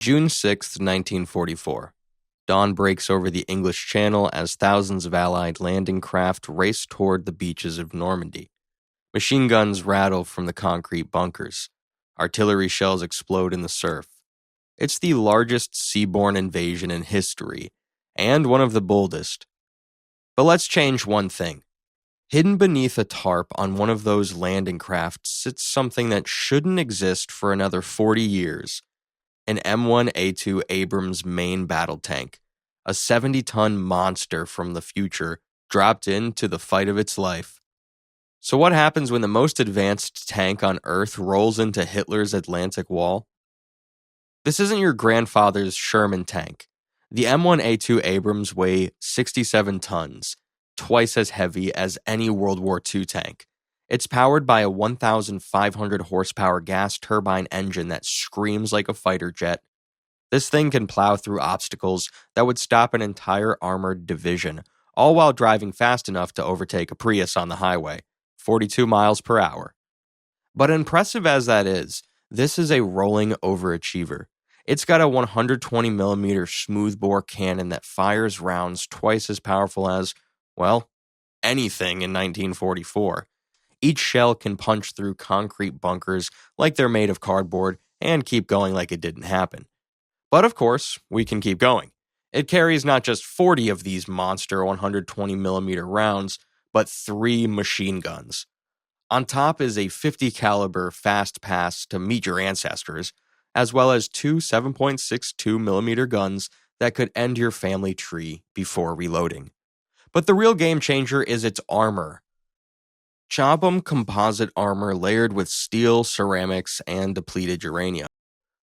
June 6, 1944. Dawn breaks over the English Channel as thousands of Allied landing craft race toward the beaches of Normandy. Machine guns rattle from the concrete bunkers. Artillery shells explode in the surf. It's the largest seaborne invasion in history, and one of the boldest. But let's change one thing. Hidden beneath a tarp on one of those landing craft sits something that shouldn't exist for another 40 years. An M1A2 Abrams main battle tank, a 70-ton monster from the future, dropped into the fight of its life. So what happens when the most advanced tank on Earth rolls into Hitler's Atlantic Wall? This isn't your grandfather's Sherman tank. The M1A2 Abrams weigh 67 tons, twice as heavy as any World War II tank. It's powered by a 1,500 horsepower gas turbine engine that screams like a fighter jet. This thing can plow through obstacles that would stop an entire armored division, all while driving fast enough to overtake a Prius on the highway, 42 miles per hour. But impressive as that is, this is a rolling overachiever. It's got a 120mm smoothbore cannon that fires rounds twice as powerful as, well, anything in 1944. Each shell can punch through concrete bunkers like they're made of cardboard and keep going like it didn't happen. But of course, we can keep going. It carries not just 40 of these monster 120mm rounds, but 3 machine guns. On top is a 50 caliber fast pass to meet your ancestors, as well as 2 7.62mm guns that could end your family tree before reloading. But the real game changer is its armor. Chobham composite armor layered with steel, ceramics, and depleted uranium.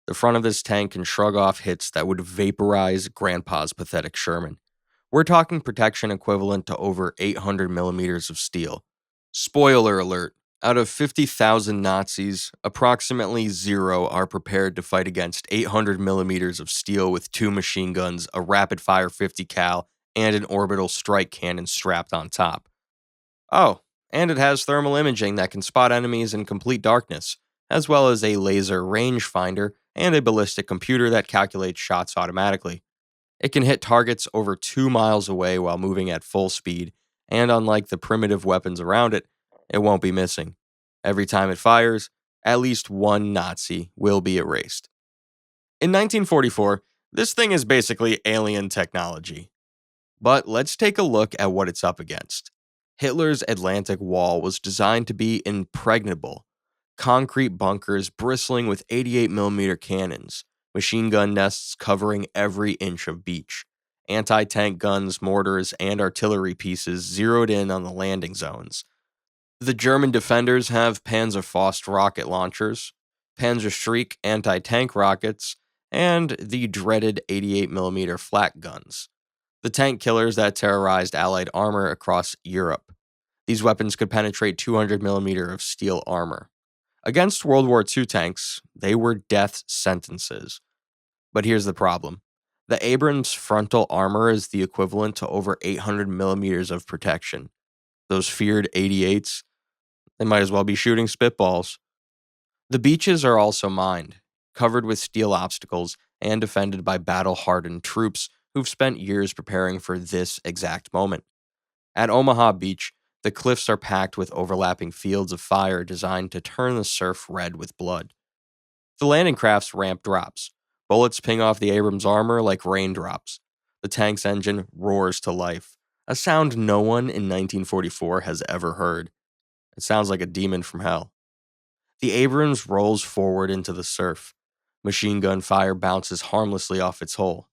The front of this tank can shrug off hits that would vaporize Grandpa's pathetic Sherman. We're talking protection equivalent to over 800mm of steel. Spoiler alert, out of 50,000 Nazis, approximately 0 are prepared to fight against 800mm of steel with 2 machine guns, a rapid-fire 50 cal, and an orbital strike cannon strapped on top. Oh, and it has thermal imaging that can spot enemies in complete darkness, as well as a laser rangefinder and a ballistic computer that calculates shots automatically. It can hit targets over 2 miles away while moving at full speed, and unlike the primitive weapons around it, it won't be missing. Every time it fires, at least one Nazi will be erased. In 1944, this thing is basically alien technology. But let's take a look at what it's up against. Hitler's Atlantic Wall was designed to be impregnable. Concrete bunkers bristling with 88mm cannons, machine gun nests covering every inch of beach, anti-tank guns, mortars, and artillery pieces zeroed in on the landing zones. The German defenders have Panzerfaust rocket launchers, Panzerschreck anti-tank rockets, and the dreaded 88mm flak guns, the tank killers that terrorized Allied armor across Europe. These weapons could penetrate 200mm of steel armor. Against World War II tanks, they were death sentences. But here's the problem. The Abrams frontal armor is the equivalent to over 800mm of protection. Those feared 88s, they might as well be shooting spitballs. The beaches are also mined, covered with steel obstacles, and defended by battle-hardened troops who've spent years preparing for this exact moment. At Omaha Beach, the cliffs are packed with overlapping fields of fire designed to turn the surf red with blood. The landing craft's ramp drops. Bullets ping off the Abrams armor like raindrops. The tank's engine roars to life, a sound no one in 1944 has ever heard. It sounds like a demon from hell. The Abrams rolls forward into the surf. Machine gun fire bounces harmlessly off its hull.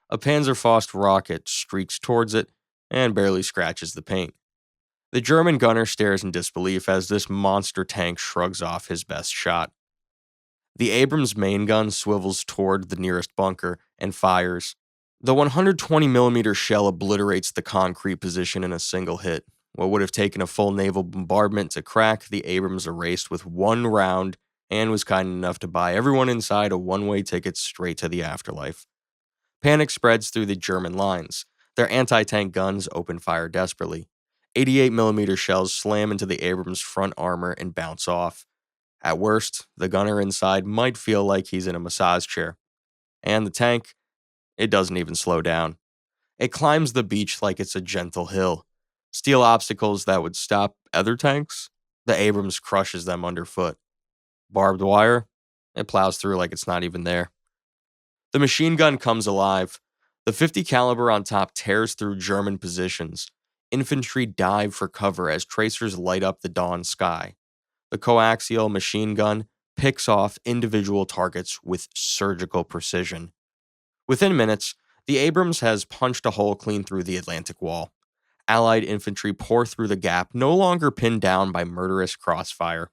A Panzerfaust rocket streaks towards it and barely scratches the paint. The German gunner stares in disbelief as this monster tank shrugs off his best shot. The Abrams main gun swivels toward the nearest bunker and fires. The 120mm shell obliterates the concrete position in a single hit. What would have taken a full naval bombardment to crack, the Abrams erased with one round and was kind enough to buy everyone inside a one-way ticket straight to the afterlife. Panic spreads through the German lines. Their anti-tank guns open fire desperately. 88mm shells slam into the Abrams' front armor and bounce off. At worst, the gunner inside might feel like he's in a massage chair. And the tank, it doesn't even slow down. It climbs the beach like it's a gentle hill. Steel obstacles that would stop other tanks, the Abrams crushes them underfoot. Barbed wire, it plows through like it's not even there. The machine gun comes alive. The 50 caliber on top tears through German positions. Infantry dive for cover as tracers light up the dawn sky. The coaxial machine gun picks off individual targets with surgical precision. Within minutes, the Abrams has punched a hole clean through the Atlantic Wall. Allied infantry pour through the gap, no longer pinned down by murderous crossfire.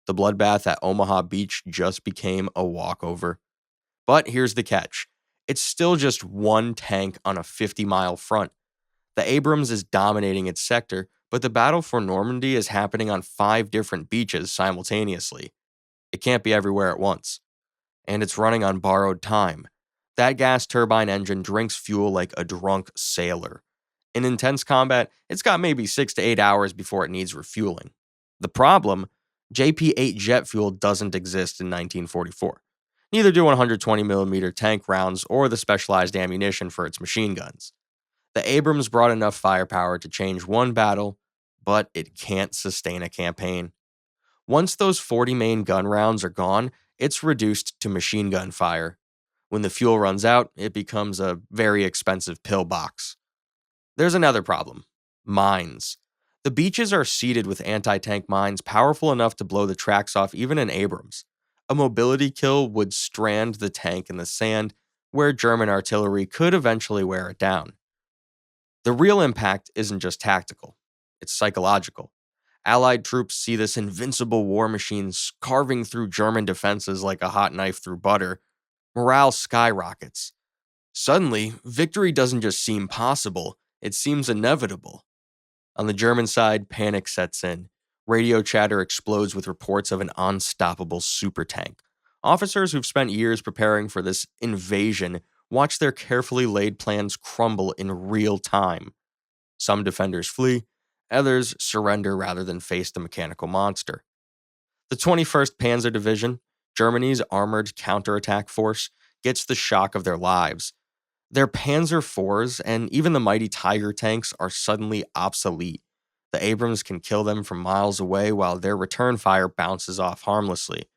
The bloodbath at Omaha Beach just became a walkover. But here's the catch. It's still just one tank on a 50-mile front. The Abrams is dominating its sector, but the battle for Normandy is happening on 5 different beaches simultaneously. It can't be everywhere at once. And it's running on borrowed time. That gas turbine engine drinks fuel like a drunk sailor. In intense combat, it's got maybe 6 to 8 hours before it needs refueling. The problem, JP-8 jet fuel doesn't exist in 1944. Neither do 120mm tank rounds or the specialized ammunition for its machine guns. The Abrams brought enough firepower to change one battle, but it can't sustain a campaign. Once those 40 main gun rounds are gone, it's reduced to machine gun fire. When the fuel runs out, it becomes a very expensive pillbox. There's another problem. Mines. The beaches are seeded with anti-tank mines powerful enough to blow the tracks off even an Abrams. A mobility kill would strand the tank in the sand, where German artillery could eventually wear it down. The real impact isn't just tactical, it's psychological. Allied troops see this invincible war machine carving through German defenses like a hot knife through butter. Morale skyrockets. Suddenly, victory doesn't just seem possible, it seems inevitable. On the German side, panic sets in. Radio chatter explodes with reports of an unstoppable super tank. Officers who've spent years preparing for this invasion watch their carefully laid plans crumble in real time. Some defenders flee, others surrender rather than face the mechanical monster. The 21st Panzer Division, Germany's armored counterattack force, gets the shock of their lives. Their Panzer IVs and even the mighty Tiger tanks are suddenly obsolete. The Abrams can kill them from miles away while their return fire bounces off harmlessly.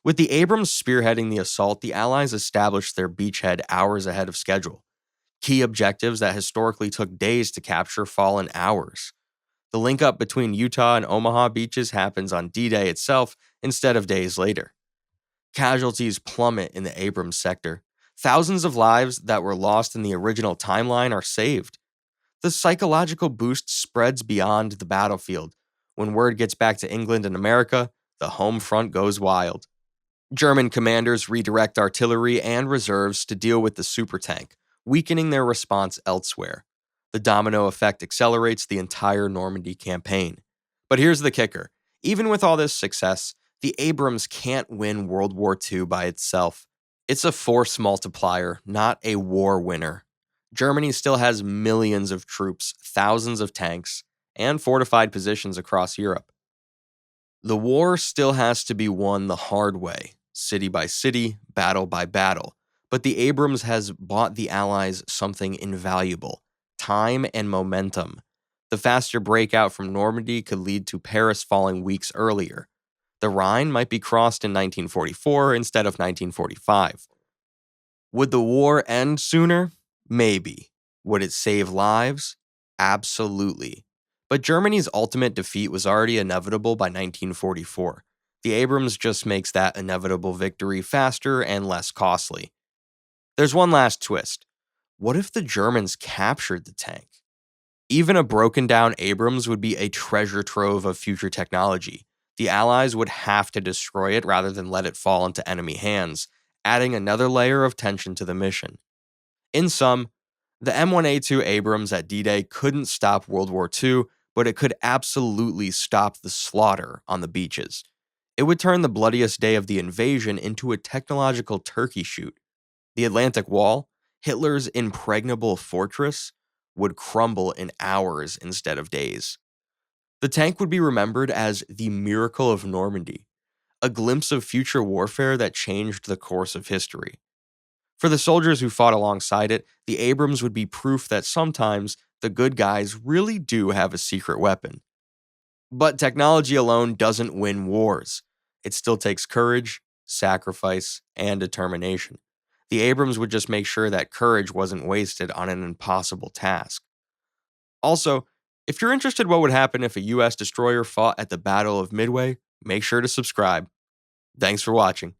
With the Abrams spearheading the assault, the Allies established their beachhead hours ahead of schedule. Key objectives that historically took days to capture fall in hours. The link up between Utah and Omaha beaches happens on D-Day itself instead of days later. Casualties plummet in the Abrams sector. Thousands of lives that were lost in the original timeline are saved. The psychological boost spreads beyond the battlefield. When word gets back to England and America, the home front goes wild. German commanders redirect artillery and reserves to deal with the supertank, weakening their response elsewhere. The domino effect accelerates the entire Normandy campaign. But here's the kicker. Even with all this success, the Abrams can't win World War II by itself. It's a force multiplier, not a war winner. Germany still has millions of troops, thousands of tanks, and fortified positions across Europe. The war still has to be won the hard way, city by city, battle by battle. But the Abrams has bought the Allies something invaluable: time and momentum. The faster breakout from Normandy could lead to Paris falling weeks earlier. The Rhine might be crossed in 1944 instead of 1945. Would the war end sooner? Maybe. Would it save lives? Absolutely. But Germany's ultimate defeat was already inevitable by 1944. The Abrams just makes that inevitable victory faster and less costly. There's one last twist. What if the Germans captured the tank? Even a broken down Abrams would be a treasure trove of future technology. The Allies would have to destroy it rather than let it fall into enemy hands, adding another layer of tension to the mission. In sum, the M1A2 Abrams at D-Day couldn't stop World War II, but it could absolutely stop the slaughter on the beaches. It would turn the bloodiest day of the invasion into a technological turkey shoot. The Atlantic Wall, Hitler's impregnable fortress, would crumble in hours instead of days. The tank would be remembered as the Miracle of Normandy, a glimpse of future warfare that changed the course of history. For the soldiers who fought alongside it, the Abrams would be proof that sometimes the good guys really do have a secret weapon. But technology alone doesn't win wars. It still takes courage, sacrifice, and determination. The Abrams would just make sure that courage wasn't wasted on an impossible task. Also, if you're interested what would happen if a US destroyer fought at the Battle of Midway, make sure to subscribe. Thanks for watching.